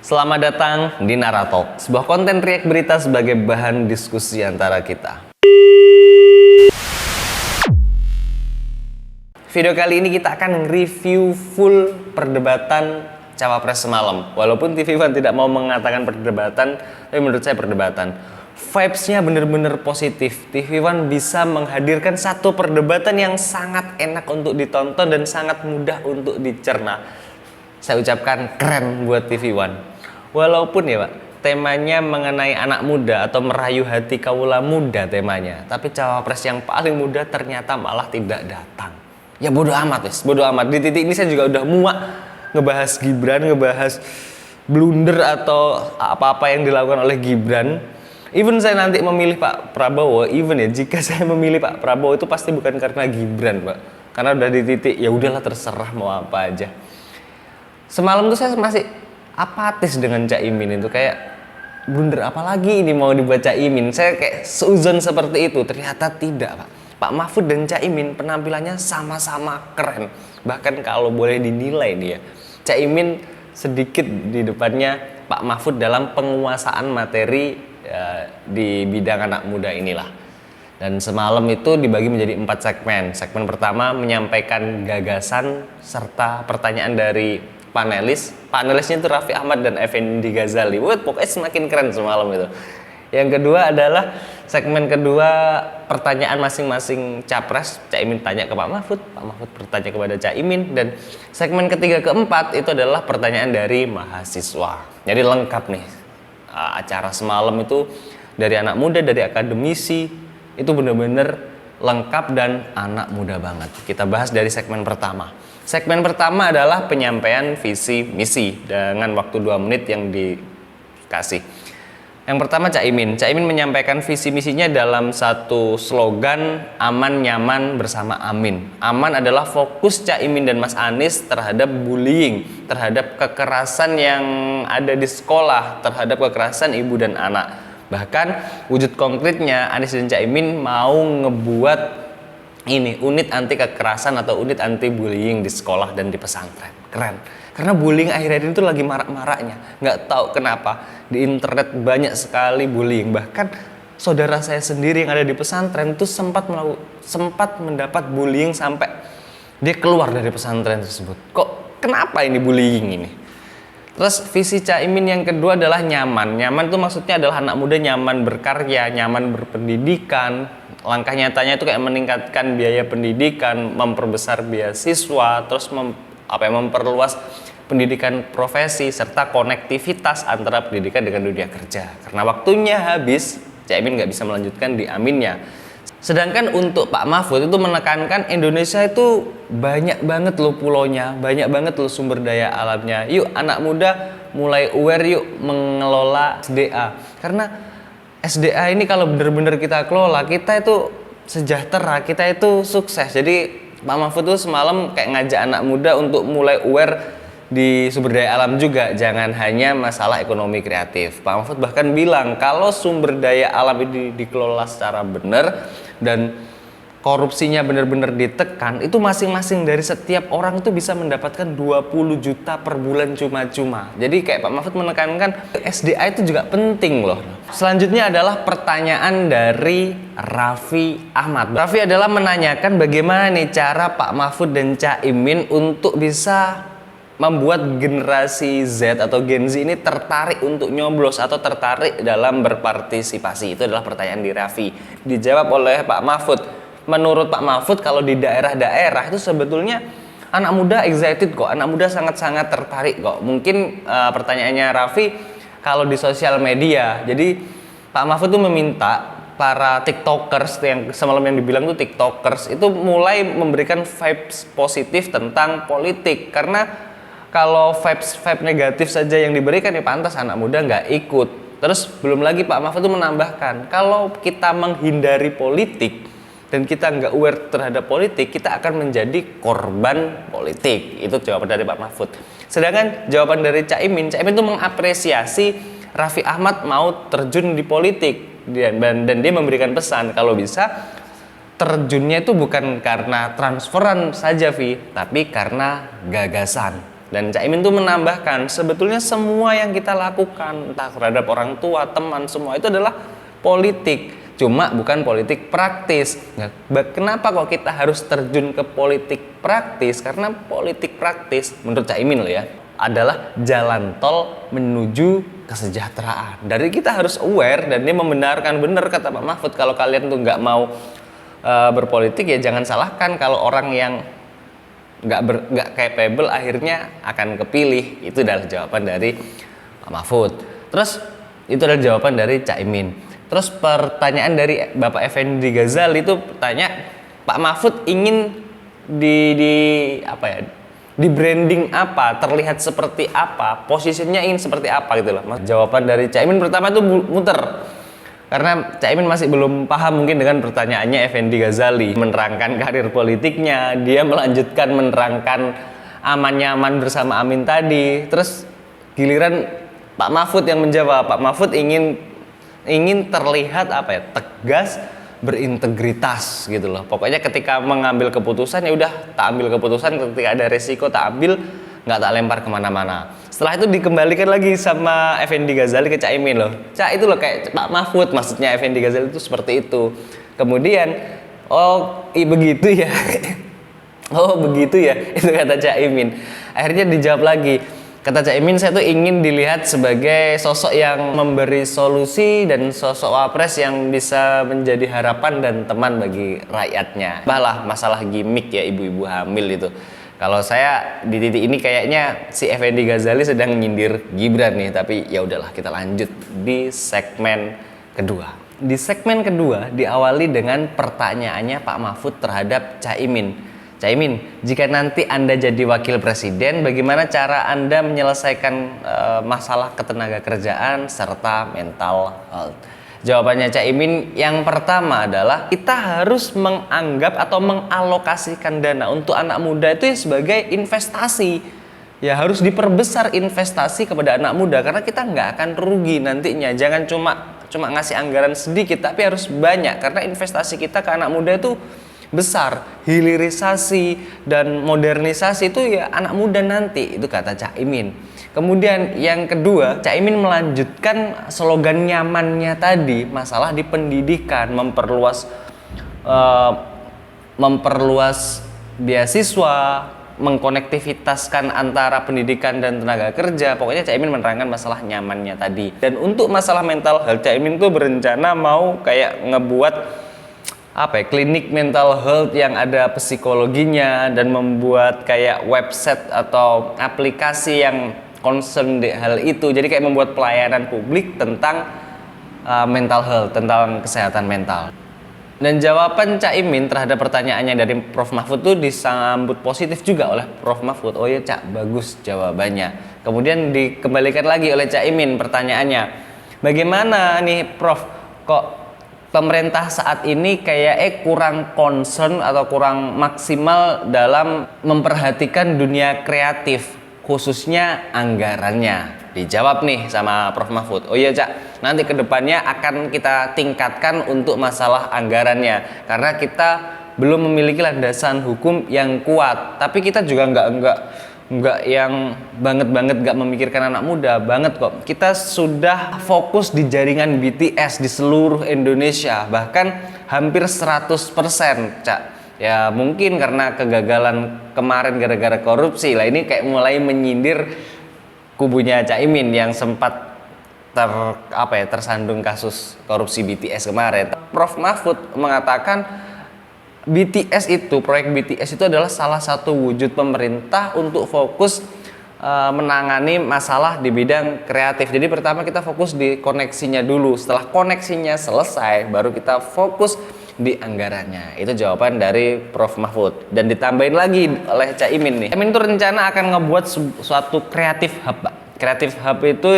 Selamat datang di Naratalk, sebuah konten react berita sebagai bahan diskusi antara kita. Video kali ini kita akan review full perdebatan Cawapres semalam. Walaupun TV One tidak mau mengatakan perdebatan, tapi menurut saya perdebatan. Vibes-nya bener-bener positif. TV One bisa menghadirkan satu perdebatan yang sangat enak untuk ditonton dan sangat mudah untuk dicerna. Saya ucapkan keren buat TV One. Walaupun ya Pak, temanya mengenai anak muda atau merayu hati kaula muda temanya, tapi cawapres yang paling muda ternyata malah tidak datang. Ya bodoh amat wes, bodoh amat. Di titik ini saya juga udah muak ngebahas Gibran, ngebahas blunder atau apa-apa yang dilakukan oleh Gibran. Even saya nanti memilih Pak Prabowo, jika saya memilih Pak Prabowo itu pasti bukan karena Gibran Pak, karena udah di titik ya udahlah terserah mau apa aja. Semalam tuh saya masih apatis dengan Caimin itu, kayak blunder apa lagi ini mau dibaca Caimin. Saya kayak seuzon seperti itu, ternyata tidak Pak. Pak Mahfud dan Caimin penampilannya sama-sama keren. Bahkan kalau boleh dinilai nih ya, Caimin sedikit di depannya Pak Mahfud dalam penguasaan materi di bidang anak muda inilah. Dan semalam itu dibagi menjadi 4 segmen. Segmen pertama menyampaikan gagasan serta pertanyaan dari panelisnya itu Raffi Ahmad dan Effendi Ghazali. Pokoknya semakin keren semalam itu. Yang kedua adalah segmen kedua, pertanyaan masing-masing capres. Caimin tanya ke Pak Mahfud bertanya kepada Caimin. Dan segmen ketiga keempat itu adalah pertanyaan dari mahasiswa. Jadi lengkap nih acara semalam itu, dari anak muda, dari akademisi, itu benar-benar lengkap dan anak muda banget. Kita bahas dari segmen pertama. Segmen pertama adalah penyampaian visi misi dengan waktu 2 menit yang dikasih. Yang pertama Caimin menyampaikan visi misinya dalam satu slogan, aman nyaman bersama Amin. Aman adalah fokus Caimin dan Mas Anies terhadap bullying, terhadap kekerasan yang ada di sekolah, terhadap kekerasan ibu dan anak. Bahkan wujud konkretnya Anies dan Caimin mau ngebuat ini unit anti kekerasan atau unit anti bullying di sekolah dan di pesantren. Keren. Karena bullying akhir-akhir ini tuh lagi marak-maraknya. Nggak tahu kenapa di internet banyak sekali bullying. Bahkan saudara saya sendiri yang ada di pesantren itu sempat mendapat bullying sampai dia keluar dari pesantren tersebut. Kok kenapa ini bullying ini? Terus visi Caimin yang kedua adalah nyaman. Nyaman itu maksudnya adalah anak muda nyaman berkarya, nyaman berpendidikan. Langkah nyatanya itu kayak meningkatkan biaya pendidikan, memperbesar beasiswa, terus memperluas pendidikan profesi serta konektivitas antara pendidikan dengan dunia kerja. Karena waktunya habis, Caimin nggak bisa melanjutkan di aminnya. Sedangkan untuk Pak Mahfud itu menekankan Indonesia itu banyak banget loh pulaunya, banyak banget loh sumber daya alamnya. Yuk anak muda mulai aware yuk mengelola SDA. Karena SDA ini kalau benar-benar kita kelola, kita itu sejahtera, kita itu sukses. Jadi Pak Mahfud tuh semalam kayak ngajak anak muda untuk mulai aware di sumber daya alam juga, jangan hanya masalah ekonomi kreatif. Pak Mahfud bahkan bilang kalau sumber daya alam ini dikelola secara benar dan korupsinya benar-benar ditekan, itu masing-masing dari setiap orang itu bisa mendapatkan 20 juta per bulan cuma-cuma. Jadi kayak Pak Mahfud menekankan SDA itu juga penting loh. Selanjutnya adalah pertanyaan dari Raffi Ahmad. Raffi adalah menanyakan bagaimana nih cara Pak Mahfud dan Caimin untuk bisa membuat generasi Z atau Gen Z ini tertarik untuk nyoblos atau tertarik dalam berpartisipasi. Itu adalah pertanyaan di Raffi. Dijawab oleh Pak Mahfud. Menurut Pak Mahfud kalau di daerah-daerah itu sebetulnya anak muda excited kok, anak muda sangat-sangat tertarik kok. Mungkin pertanyaannya Raffi kalau di sosial media. Jadi Pak Mahfud tuh meminta para tiktokers yang semalam yang dibilang tuh tiktokers itu mulai memberikan vibes positif tentang politik. Karena kalau vibes negatif saja yang diberikan ya pantas anak muda nggak ikut. Terus belum lagi Pak Mahfud tuh menambahkan kalau kita menghindari politik dan kita nggak aware terhadap politik, kita akan menjadi korban politik. Itu jawaban dari Pak Mahfud. Sedangkan jawaban dari Caimin itu mengapresiasi Raffi Ahmad mau terjun di politik dan dia memberikan pesan kalau bisa terjunnya itu bukan karena transferan saja, Vi, tapi karena gagasan. Dan Caimin tuh menambahkan, sebetulnya semua yang kita lakukan, entah terhadap orang tua, teman, semua itu adalah politik. Cuma bukan politik praktis. Nah, kenapa kok kita harus terjun ke politik praktis? Karena politik praktis, menurut Caimin loh ya, adalah jalan tol menuju kesejahteraan. Dari kita harus aware, dan dia membenarkan, bener kata Pak Mahfud, kalau kalian tuh nggak mau berpolitik ya jangan salahkan kalau orang yang nggak capable akhirnya akan kepilih. Itu adalah jawaban dari Pak Mahfud. Terus itu adalah jawaban dari Caimin. Terus pertanyaan dari Bapak Effendi Ghazali itu tanya, Pak Mahfud ingin di branding apa, terlihat seperti apa, posisinya ingin seperti apa gitu loh. Jawaban dari Caimin pertama itu muter. Karena Caimin masih belum paham mungkin dengan pertanyaannya Effendi Ghazali. Menerangkan karir politiknya, dia melanjutkan menerangkan aman nyaman bersama Amin tadi. Terus giliran Pak Mahfud yang menjawab. Pak Mahfud ingin terlihat tegas, berintegritas gitu loh. Pokoknya ketika mengambil keputusan ya udah tak ambil keputusan, ketika ada resiko tak ambil, nggak tak lempar kemana-mana. Setelah itu dikembalikan lagi sama Effendi Ghazali ke Caimin loh. Itu loh kayak Pak Mahfud, maksudnya Effendi Ghazali itu seperti itu. Kemudian begitu ya. Oh begitu ya, itu kata Caimin. Akhirnya dijawab lagi. Kata Caimin, saya tuh ingin dilihat sebagai sosok yang memberi solusi dan sosok wapres yang bisa menjadi harapan dan teman bagi rakyatnya. Bahlah masalah gimmick ya ibu-ibu hamil itu. Kalau saya di titik ini kayaknya si Effendi Ghazali sedang nyindir Gibran nih, tapi ya udahlah kita lanjut di segmen kedua. Di segmen kedua diawali dengan pertanyaannya Pak Mahfud terhadap Caimin. Caimin, jika nanti Anda jadi wakil presiden, bagaimana cara Anda menyelesaikan masalah ketenaga kerjaan serta mental health? Jawabannya Caimin yang pertama adalah kita harus menganggap atau mengalokasikan dana untuk anak muda itu sebagai investasi. Ya harus diperbesar investasi kepada anak muda karena kita nggak akan rugi nantinya. Jangan cuma ngasih anggaran sedikit, tapi harus banyak karena investasi kita ke anak muda itu besar. Hilirisasi dan modernisasi itu ya anak muda nanti, itu kata Caimin. Kemudian yang kedua, Caimin melanjutkan slogan nyamannya tadi, masalah di pendidikan, memperluas beasiswa, mengkonektivitaskan antara pendidikan dan tenaga kerja. Pokoknya Caimin menerangkan masalah nyamannya tadi. Dan untuk masalah mental health, Caimin tuh berencana mau kayak ngebuat klinik mental health yang ada psikologinya dan membuat kayak website atau aplikasi yang concern di hal itu. Jadi kayak membuat pelayanan publik tentang mental health, tentang kesehatan mental. Dan jawaban Caimin terhadap pertanyaannya dari Prof Mahfud itu disambut positif juga oleh Prof Mahfud. Oh ya Cak, bagus jawabannya. Kemudian dikembalikan lagi oleh Caimin pertanyaannya. Bagaimana nih Prof, kok pemerintah saat ini kayak kurang concern atau kurang maksimal dalam memperhatikan dunia kreatif, khususnya anggarannya? Dijawab nih sama Prof Mahfud. Oh iya Cak, nanti kedepannya akan kita tingkatkan untuk masalah anggarannya karena kita belum memiliki landasan hukum yang kuat. Tapi kita juga nggak yang banget nggak memikirkan anak muda banget kok. Kita sudah fokus di jaringan BTS di seluruh Indonesia, bahkan hampir 100% Cak. Ya mungkin karena kegagalan kemarin gara-gara korupsi lah, ini kayak mulai menyindir kubunya Caimin yang sempat tersandung kasus korupsi BTS kemarin. Prof Mahfud mengatakan proyek BTS itu adalah salah satu wujud pemerintah untuk fokus menangani masalah di bidang kreatif. Jadi pertama kita fokus di koneksinya dulu, setelah koneksinya selesai baru kita fokus di anggarannya. Itu jawaban dari Prof Mahfud. Dan ditambahin lagi oleh Caimin nih. Caimin itu rencana akan ngebuat suatu kreatif hub, Pak. Kreatif hub itu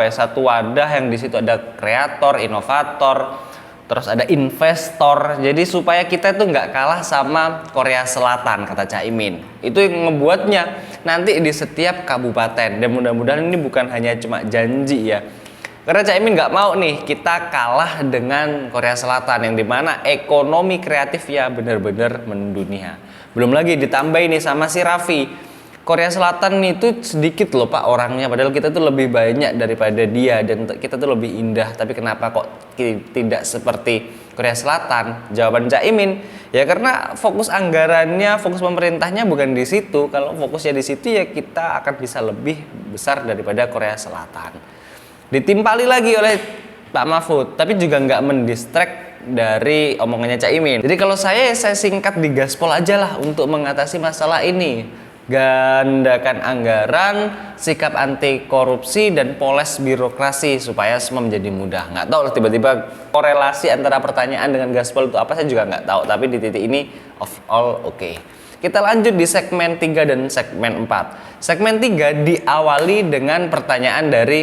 satu wadah yang di situ ada kreator, inovator, terus ada investor. Jadi supaya kita itu nggak kalah sama Korea Selatan, kata Caimin. Itu yang ngebuatnya nanti di setiap kabupaten. Dan mudah-mudahan ini bukan hanya cuma janji ya. Karena Caimin nggak mau nih kita kalah dengan Korea Selatan yang dimana ekonomi kreatif ya benar-benar mendunia. Belum lagi ditambahin nih sama si Raffi. Korea Selatan itu sedikit loh Pak orangnya, padahal kita tuh lebih banyak daripada dia dan kita tuh lebih indah. Tapi kenapa kok tidak seperti Korea Selatan? Jawaban Cak Imin, ya karena fokus anggarannya, fokus pemerintahnya bukan di situ. Kalau fokusnya di situ ya kita akan bisa lebih besar daripada Korea Selatan. Ditimpali lagi oleh Pak Mahfud, tapi juga nggak mendistract dari omongannya Cak Imin. Jadi kalau saya singkat di gaspol aja lah untuk mengatasi masalah ini. Gandakan anggaran, sikap anti korupsi, dan poles birokrasi supaya semua menjadi mudah. Nggak tahu lah tiba-tiba korelasi antara pertanyaan dengan gaspol itu apa, saya juga nggak tahu. Tapi di titik ini of all oke. Kita lanjut di segmen 3 dan segmen 4. Segmen 3 diawali dengan pertanyaan dari